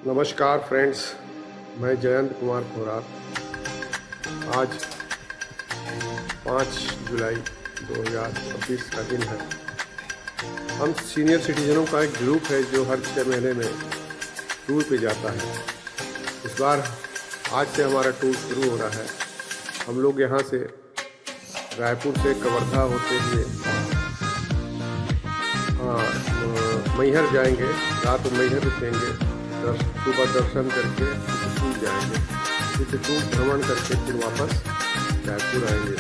नमस्कार फ्रेंड्स, मैं जयंत कुमार खोरार। आज 5 जुलाई 2026 का दिन है। हम सीनियर सिटीजनों का एक ग्रुप है जो हर 6 महीने में टूर पे जाता है। इस बार आज से हमारा टूर शुरू हो रहा है। हम लोग यहाँ से रायपुर से कवर्धा होते हुए मैहर जाएंगे। रात में मैहर रुकेंगे, सुबह दर्शन करके चित्रकूट जाएंगे। चित्रकूट भ्रमण करके फिर वापस रायपुर आएंगे।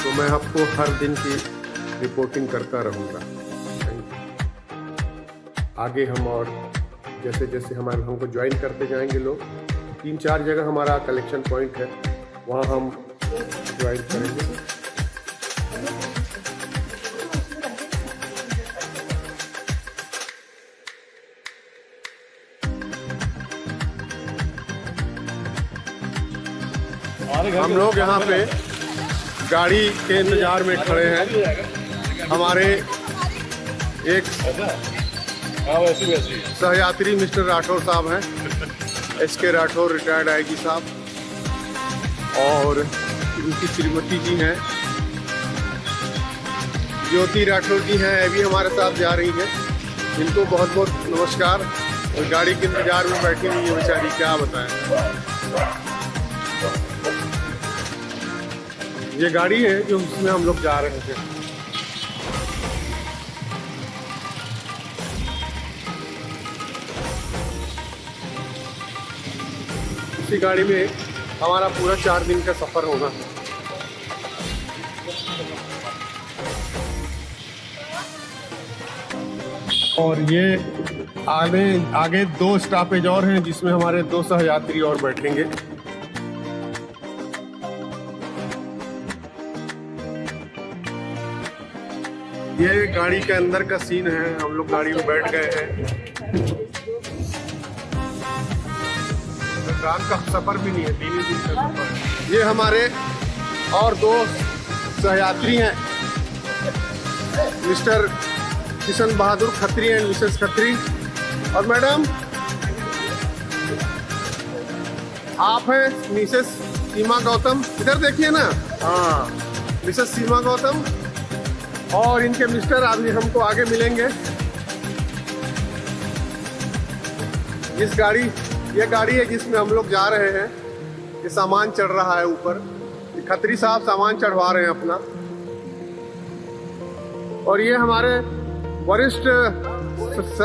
तो मैं आपको हर दिन की रिपोर्टिंग करता रहूँगा। आगे हम और जैसे जैसे हमको ज्वाइन करते जाएंगे लोग, 3-4 जगह हमारा कलेक्शन पॉइंट है, वहाँ हम ज्वाइन करेंगे। हम लोग यहाँ पे गाड़ी के इंतजार में खड़े हैं। हमारे एक सहयात्री मिस्टर राठौर साहब हैं, SK राठौर रिटायर्ड IG साहब, और उनकी श्रीमती जी हैं, ज्योति राठौर जी हैं, अभी हमारे साथ जा रही हैं। इनको बहुत बहुत नमस्कार। और गाड़ी के इंतजार में बैठी हुई है बेचारी, क्या बताएं। ये गाड़ी है जो उसमें हम लोग जा रहे थे। इसी गाड़ी में हमारा पूरा 4 दिन का सफर होगा। और ये आगे 2 स्टॉपेज और हैं जिसमें हमारे 2 सहयात्री और बैठेंगे। ये गाड़ी के अंदर का सीन है। हम लोग गाड़ी में बैठ गए हैं। रात का सफर भी नहीं है, दिन का सफर है। ये हमारे और 2 सहयात्री हैं, mister Kishan Bahadur Khatri and Mrs Khatri. और मैडम आप हैं मिसेस सीमा गौतम, इधर देखिए ना। हाँ, मिसेस सीमा गौतम और इनके मिस्टर अभी हमको आगे मिलेंगे। ये गाड़ी है जिसमें हम लोग जा रहे हैं। ये सामान चढ़ रहा है ऊपर। खत्री साहब सामान चढ़वा रहे हैं अपना। और ये हमारे वरिष्ठ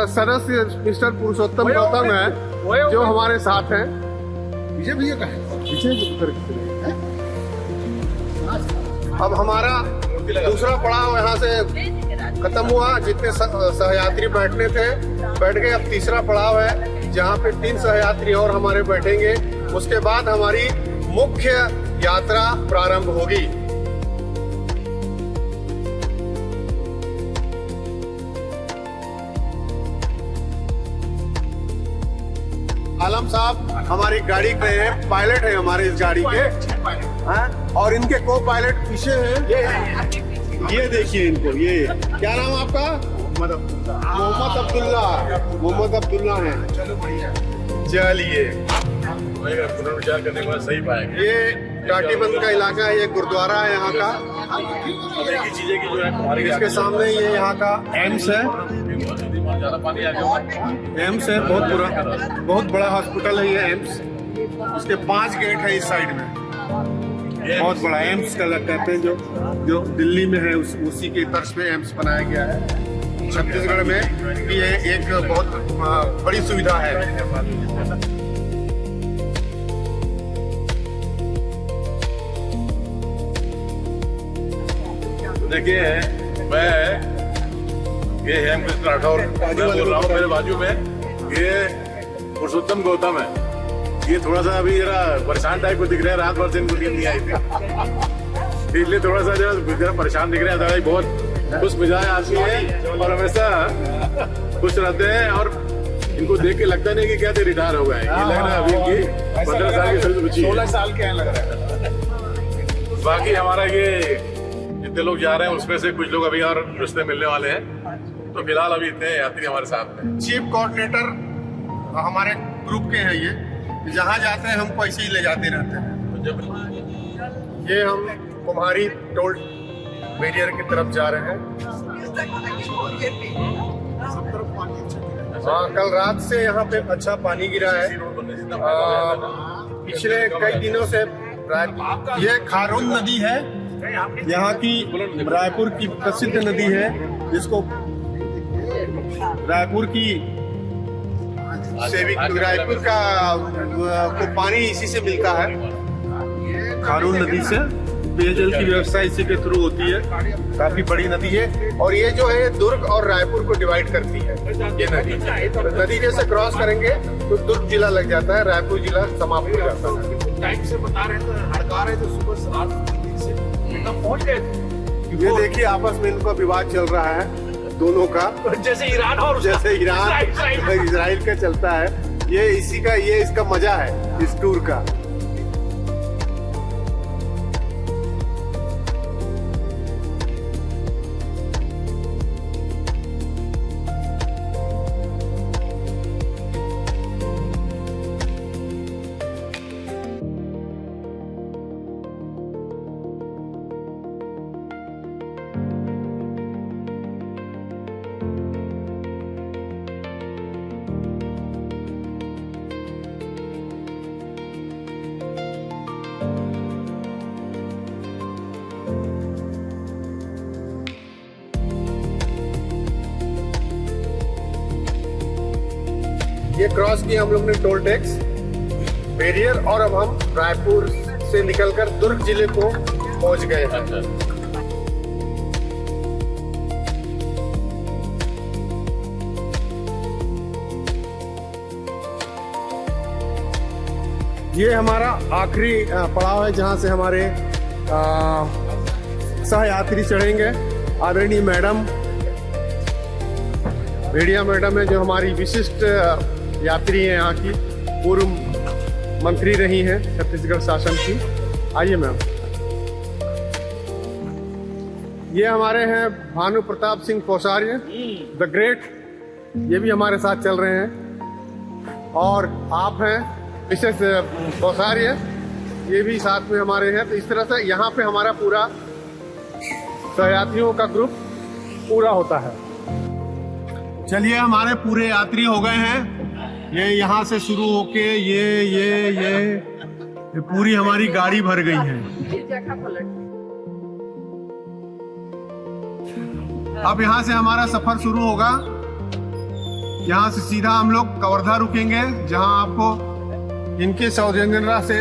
सदस्य मिस्टर पुरुषोत्तम गौतम है जो हमारे साथ हैं। विजय भैया का है। अब हमारा दूसरा पड़ाव यहाँ से खत्म हुआ। जितने सहयात्री बैठने थे बैठ गए। अब तीसरा पड़ाव है जहाँ पे 3 सहयात्री और हमारे बैठेंगे। उसके बाद हमारी मुख्य यात्रा प्रारंभ होगी। आलम साहब हमारी गाड़ी के हैं, पायलट है हमारे इस गाड़ी के। और इनके को पायलट पीछे हैं। ये देखिए इनको। ये क्या नाम आपका? मोहम्मद अब्दुल्ला है। चलिए, पुनर्विचार करने के बाद सही पाएंगे। ये टाटीबंद का इलाका है, ये गुरुद्वारा है यहाँ का। इसके सामने ये यहाँ का एम्स है। एम्स है, बहुत बड़ा हॉस्पिटल है ये एम्स। इसके 5 गेट है इस साइड में। बहुत बड़ा एम्स का कहते हैं जो दिल्ली में है, उसी के तर्ज पे एम्स बनाया गया है। छत्तीसगढ़ में भी ये एक बहुत बड़ी सुविधा है। देखिए, ये है मिस्टर राठौर, मैं बोल रहा हूँ। मेरे बाजू में ये पुरुषोत्तम गौतम है। ये थोड़ा सा अभी जरा परेशान टाइप को दिख रहे हैं। रात भर से इनको नींद नहीं आई थी, इसलिए थोड़ा सा जरा परेशान दिख रहे हैं। दादा बहुत खुश मिजाज आदमी है और हमेशा खुश रहते हैं। और इनको देख के लगता नहीं कि क्या रिटायर हो गए। ये लग रहा है अभी इनकी 15 साल की सर्विस बची है। 16 साल के हैं लग रहा है। बाकी हमारा ये जितने लोग जा रहे हैं उसमें से कुछ लोग अभी और रिश्ते मिलने वाले हैं। तो फिलहाल अभी इतने यात्री हमारे साथ हैं। चीफ कोऑर्डिनेटर हमारे ग्रुप के हैं ये, जहाँ जाते हैं हमको ऐसे ही ले जाते रहते हैं। ये हम कुम्हारी टोल बैरियर की तरफ जा रहे हैं। हाँ, कल रात से यहाँ पे अच्छा पानी गिरा है। पिछले कई दिनों से ये खारून नदी है, यहाँ की रायपुर की प्रसिद्ध नदी है, जिसको रायपुर का को पानी इसी से मिलता है, खारून नदी से। पेयजल की व्यवस्था इसी के थ्रू होती है। काफी बड़ी नदी है और ये जो है दुर्ग और रायपुर को डिवाइड करती है। ये नदी जैसे क्रॉस करेंगे तो दुर्ग जिला लग जाता है, रायपुर जिला समाप्त हो जाता है। टाइम से बता रहे थे, हड़का रहे थे सुबह से रात से एकदम पहुंच गए। ये देखिए आपस में इनका विवाद चल रहा है दोनों का, जैसे ईरान और इजराइल का चलता है। ये इसका मजा है इस टूर का। ये क्रॉस किया हम लोग ने टोल टैक्स बैरियर और अब हम रायपुर से निकलकर दुर्ग जिले को पहुंच गए हैं। ये हमारा आखिरी पड़ाव है जहां से हमारे सहयात्री चढ़ेंगे। आदरणीय मैडम भेड़िया मैडम है, जो हमारी विशिष्ट यात्री हैं, यहाँ की पूर्व मंत्री रही हैं छत्तीसगढ़ शासन की। आइए मैम। ये हमारे हैं भानु प्रताप सिंह पोसार्य द ग्रेट, ये भी हमारे साथ चल रहे हैं। और आप हैं मिसेस पोसार्य, ये भी साथ में हमारे हैं। तो इस तरह से यहाँ पे हमारा पूरा सहयात्रियों का ग्रुप पूरा होता है। चलिए, हमारे पूरे यात्री हो गए हैं। ये यहाँ से शुरू होके ये पूरी हमारी गाड़ी भर गई है। अब यहाँ से हमारा सफर शुरू होगा। यहाँ से सीधा हम लोग कवर्धा रुकेंगे, जहाँ आपको इनके सौजन्यता से,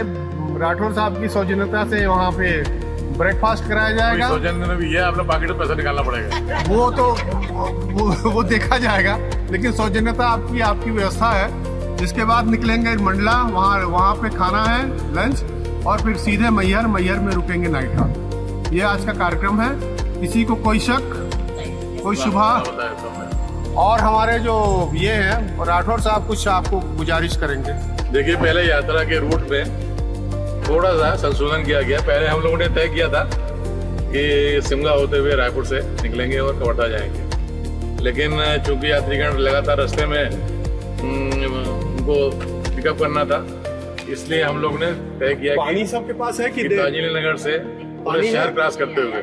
राठौर साहब की सौजन्यता से वहाँ पे ब्रेकफास्ट कराया जाएगा। सौजन्य भी है, अपना पॉकेट में पैसा निकालना पड़ेगा। वो तो वो देखा जाएगा, लेकिन सौजन्यता आपकी व्यवस्था है। जिसके बाद निकलेंगे मंडला, वहाँ पे खाना है लंच, और फिर सीधे मैहर में रुकेंगे नाइट हॉल। ये आज का कार्यक्रम है। किसी को कोई शक, कोई शुभा। और हमारे जो ये हैं राठौर साहब कुछ आपको गुजारिश करेंगे। देखिए, पहले यात्रा के रूट में थोड़ा सा संशोधन किया गया। पहले हम लोगों ने तय किया था कि शिमला होते हुए रायपुर से निकलेंगे और कवर्धा जाएंगे, लेकिन चूंकि यात्रीगण लगातार रास्ते में उनको पिकअप करना था, इसलिए हम लोग ने तय किया पानी सबके पास है कि दार्जिलिंग नगर से पूरे शहर क्रॉस करते हुए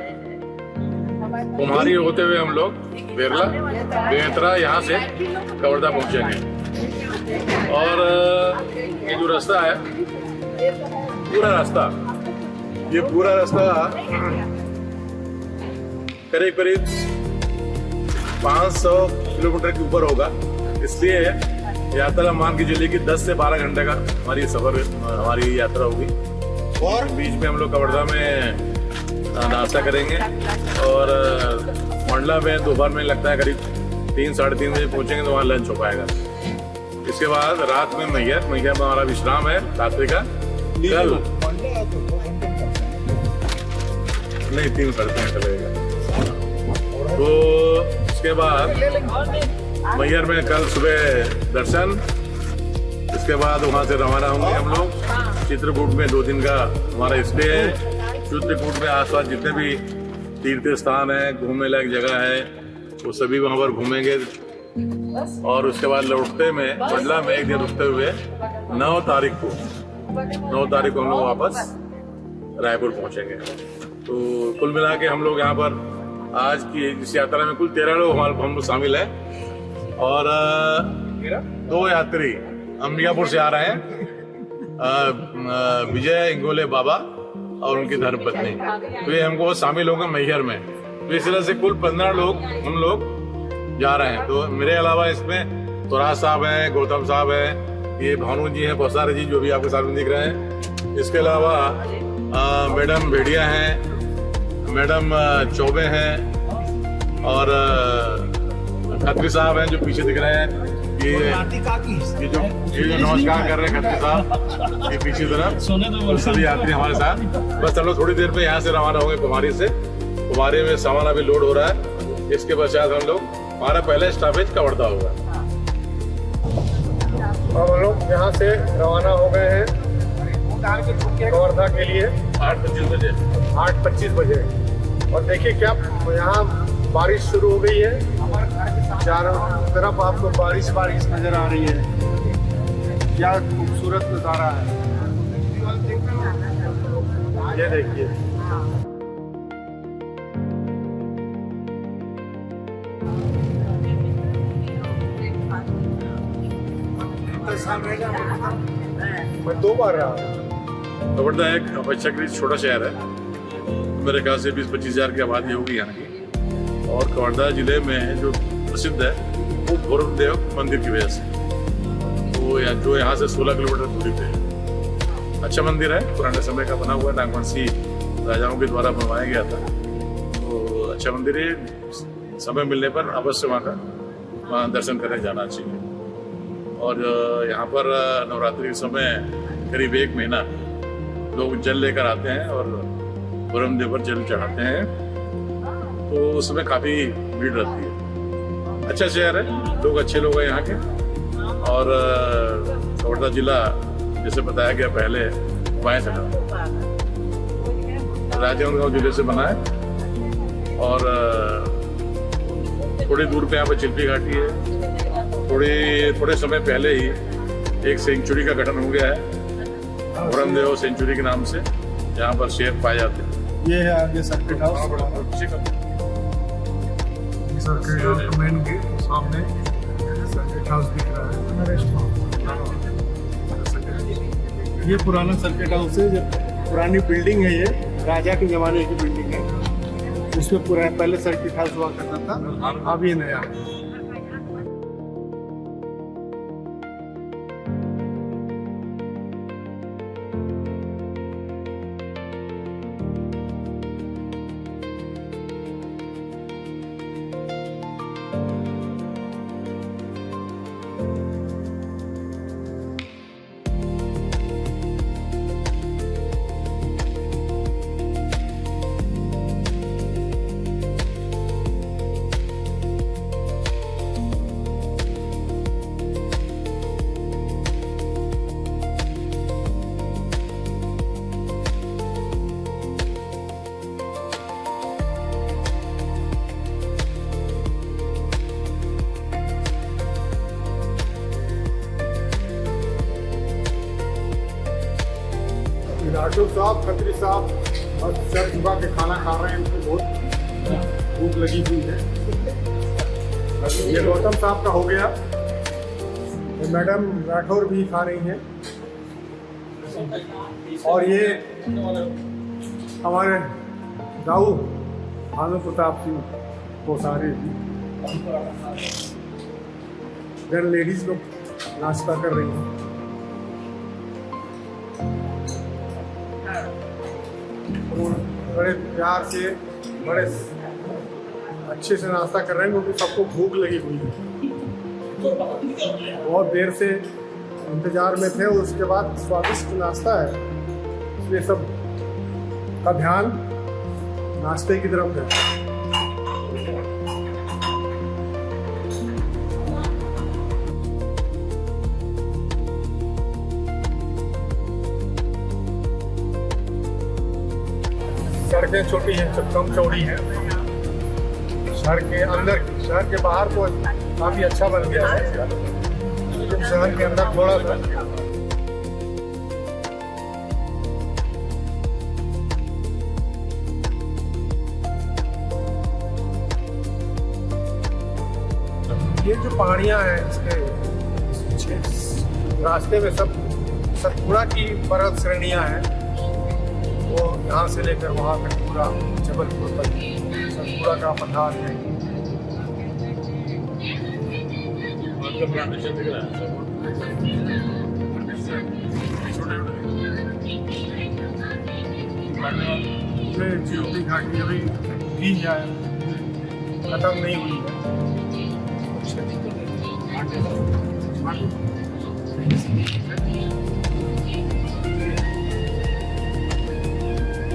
कुम्हारी होते हुए हम लोग बेरला बेहतरा यहाँ से कवर्धा पहुंचेंगे। और ये जो रास्ता है, पूरा रास्ता करीब 500 किलोमीटर के ऊपर होगा। इसलिए यात्रा मान के चलिए कि 10 से 12 घंटे का हमारी यात्रा होगी। और बीच में हम लोग कवर्धा में नाश्ता करेंगे और मंडला में दोपहर में लगता है करीब 3-3:30 बजे पहुंचेंगे, तो वहाँ लंच हो पाएगा। इसके बाद रात में मैहर में हमारा विश्राम है रात्रि का। कल नहीं 3-3:30 लगेगा। तो इसके बाद मैहर में कल सुबह दर्शन, इसके बाद वहाँ से रवाना होंगे हम लोग। चित्रकूट में 2 दिन का हमारा स्टे है। चित्रकूट में आसपास जितने भी तीर्थ स्थान है, घूमने लायक जगह है, वो सभी वहाँ पर घूमेंगे। और उसके बाद लौटते में मंडला में एक दिन रुकते हुए 9 तारीख को हम लोग वापस रायपुर पहुंचेंगे। तो कुल मिला के हम लोग यहाँ पर आज की इस यात्रा में कुल 13 लोग हम लोग शामिल हैं और 2 यात्री अंबिकापुर से आ रहे हैं, विजय इंगोले बाबा और उनकी धर्मपत्नी। तो ये हमको शामिल होंगे मैहर में। तो इस तरह से कुल 15 लोग हम लोग जा रहे हैं। तो मेरे अलावा इसमें तुराज साहब हैं, गौतम साहब हैं, ये भानु जी हैं, बहुत सारे जी जो भी आपके सामने दिख रहे हैं। इसके अलावा मैडम भेड़िया हैं, मैडम चौबे हैं और खत्री साहब हैं जो पीछे दिख रहे हैं। ये जो नमस्कार कर रहे हैं खत्री साहब, ये पीछे तरफ सभी यात्री हमारे साथ। बस हम लोग थोड़ी देर में यहाँ से रवाना होंगे कुमारी से। कुमारी में सामान अभी लोड हो रहा है। इसके पश्चात हम लोग हमारा पहला स्टॉपेज कवर्धा होगा। अब हम लोग यहाँ से रवाना हो गए हैं कवर्धा के लिए 8:25 बजे। और देखिए क्या यहाँ बारिश शुरू हो गई है, चारों तरफ आपको बारिश नजर आ रही है। क्या खूबसूरत नज़ारा है, ये देखिए। मैं 2 बार रहा हूँ। कवर्धा एक अपेक्षाकृत छोटा शहर है, मेरे ख्याल से 20-25 हज़ार की आबादी होगी यहाँ की। और कवर्धा जिले में जो प्रसिद्ध है वो भोरमदेव मंदिर की वजह से, वो जो यहाँ से 16 किलोमीटर दूरी पे है। अच्छा मंदिर है, पुराने समय का बना हुआ, नागवंशी राजाओं के द्वारा बनवाया गया था। तो अच्छा मंदिर है, समय मिलने पर अवश्य वहाँ दर्शन करने जाना चाहिए। और यहाँ पर नवरात्रि के समय करीब 1 महीना लोग जल लेकर आते हैं और भोरमदेव पर जल चढ़ाते हैं। तो उसमें काफ़ी भीड़ रहती है। अच्छा शहर है, लोग अच्छे लोग हैं यहाँ के। और कवर्धा जिला जैसे बताया गया पहले बाएं सटा राजनांदगांव जिले से बना है। और थोड़ी दूर पे यहाँ पर चिल्पी घाटी है। थोड़े समय पहले ही एक सेंचुरी का गठन हो गया है भोरमदेव सेंचुरी के नाम से, जहाँ पर शेर पाए जाते हैं। ये है आगे सर्किट हाउस, सर्किट हाउस का मेन गेट सामने सर्किट हाउस दिख रहा है। ये पुराना सर्किट हाउस है, जो पुरानी बिल्डिंग है, ये राजा के जमाने की बिल्डिंग है। उसमें पहले सर्किट हाउस हुआ करता था, अब ये नया है। राठौर साहब, खत्री साहब और सर सुबह के खाना खा रहे हैं, उनको बहुत भूख लगी हुई है। ये गौतम साहब का हो गया, तो मैडम राठौर भी खा रही हैं। और ये हमारे दाऊ भानु प्रताप सिंह पोसारे जी, जन लेडीज लोग नाश्ता कर रही हैं। बड़े प्यार से, बड़े अच्छे से नाश्ता कर रहे हैं, क्योंकि सबको भूख लगी हुई है। बहुत देर से इंतजार में थे। उसके बाद स्वादिष्ट नाश्ता है, इसलिए सब का ध्यान नाश्ते की तरफ है। सड़कें छोटी हैं, कम चौड़ी हैं। शहर के अंदर, शहर के बाहर तो काफी अच्छा बन गया है। शहर के अंदर थोड़ा सा ये जो पहाड़ियाँ हैं इसके रास्ते में सब सतपुड़ा की पर्वत श्रेणियाँ हैं। वो यहाँ से लेकर वहाँ तक पूरा जबलपुर तक सतपुड़ा का पठार है। चिल्ली घाटी अभी भी है, खत्म नहीं हुई है।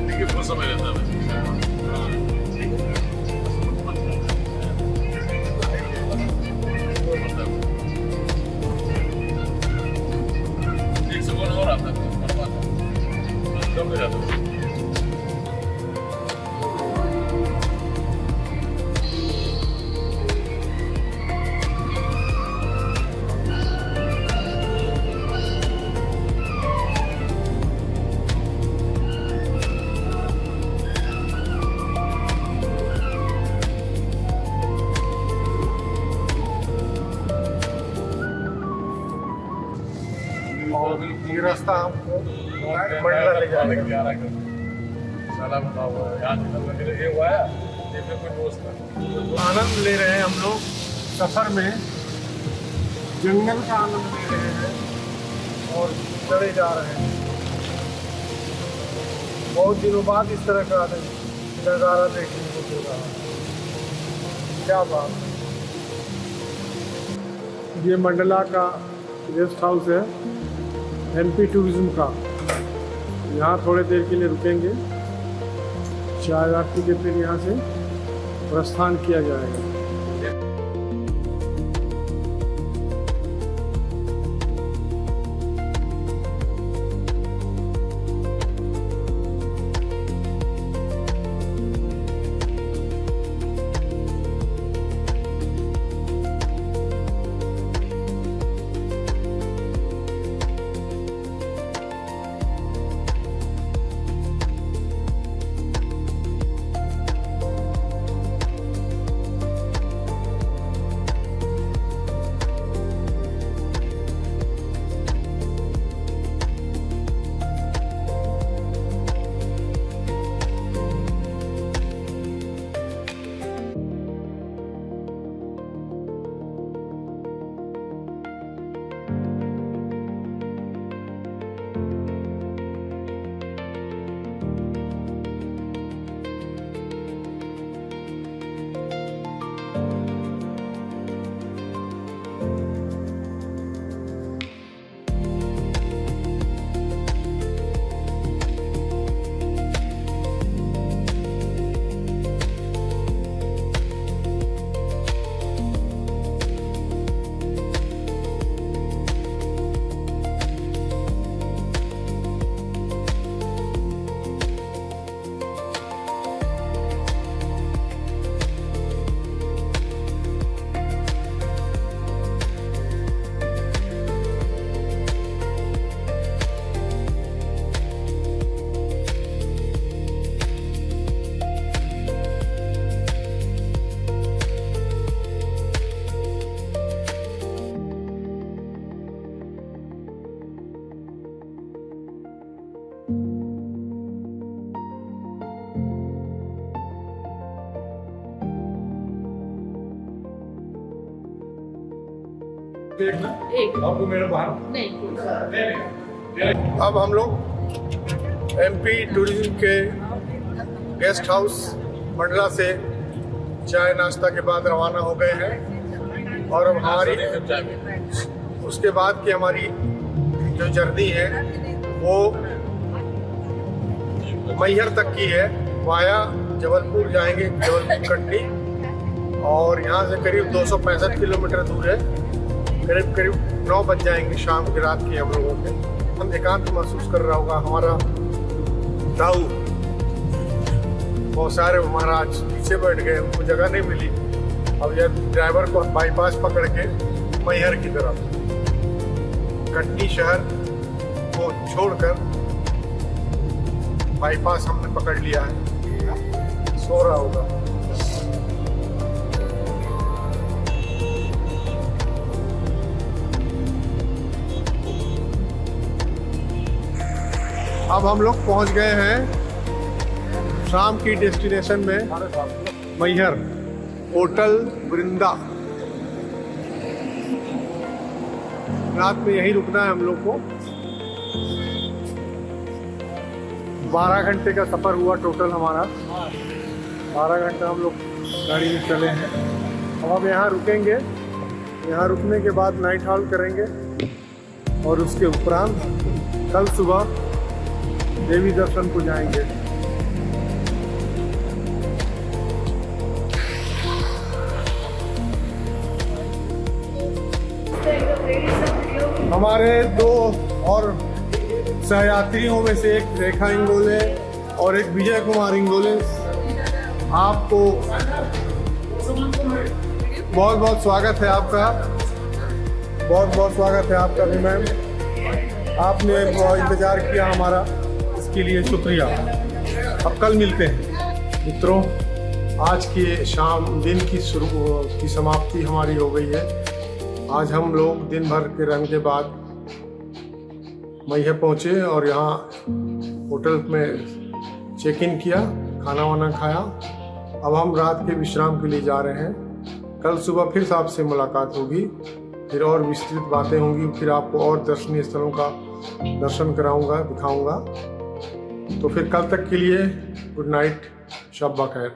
देखिए बहुत समय रहता है। एक सेकंड और आता है, कम हो जाता है। और ये रास्ता हमको मंडला ले जाएगा। साला बना हुआ है, यहाँ से मेरे ये हुआ है, ये मेरे कोई दोस्त है। आनंद ले रहे हैं हम लोग सफर में, जंगल का आनंद ले रहे हैं और चले जा रहे हैं। बहुत दिनों बाद इस तरह का नज़ारा देखने को मिल रहा है। क्या बात है। ये मंडला का गेस्ट हाउस है MP टूरिज्म का। यहाँ थोड़े देर के लिए रुकेंगे, चाय आरती के फिर यहाँ से प्रस्थान किया जाएगा। एक आपको मेरे बाहर नहीं। अब हम लोग MP टूरिज्म के गेस्ट हाउस मंडला से चाय नाश्ता के बाद रवाना हो गए हैं और अब हमारी उसके बाद की हमारी जो जर्नी है वो मैहर तक की है। वाया जबलपुर जाएंगे, जबलपुर कटनी, और यहाँ से करीब 265 किलोमीटर दूर है। करीब करीब 9 बज जाएंगे शाम की, रात की हम लोगों के। हम एकांत महसूस कर रहा होगा हमारा दाऊ, बहुत सारे महाराज पीछे बैठ गए, उनको जगह नहीं मिली, अब यह ड्राइवर को बाईपास पकड़ के मैहर की तरफ कटनी शहर को छोड़कर बाईपास हमने पकड़ लिया है। सो रहा होगा। अब हम लोग पहुंच गए हैं शाम की डेस्टिनेशन में, मैहर होटल वृंदा। रात में यहीं रुकना है हम लोग को। 12 घंटे का सफ़र हुआ टोटल हमारा। 12 घंटा हम लोग गाड़ी में चले हैं। अब हम यहाँ रुकेंगे। यहाँ रुकने के बाद नाइट हॉल्ट करेंगे और उसके उपरांत कल सुबह देवी दर्शन को जाएंगे। हमारे 2 और सहयात्रियों में से एक रेखा इंगोले और एक विजय कुमार इंगोले, आपको बहुत बहुत स्वागत है आपका। बहुत बहुत स्वागत है आपका भी मैम। आपने इंतज़ार किया हमारा, इसके लिए शुक्रिया। अब कल मिलते हैं मित्रों। आज के शाम दिन की समाप्ति हमारी हो गई है। आज हम लोग दिन भर के रन के बाद मैहर पहुँचे और यहाँ होटल में चेक इन किया, खाना वाना खाया। अब हम रात के विश्राम के लिए जा रहे हैं। कल सुबह फिर से आपसे मुलाकात होगी, फिर और विस्तृत बातें होंगी, फिर आपको और दर्शनीय स्थलों का दर्शन कराऊंगा, दिखाऊंगा। तो फिर कल तक के लिए गुड नाइट, शब बखैर।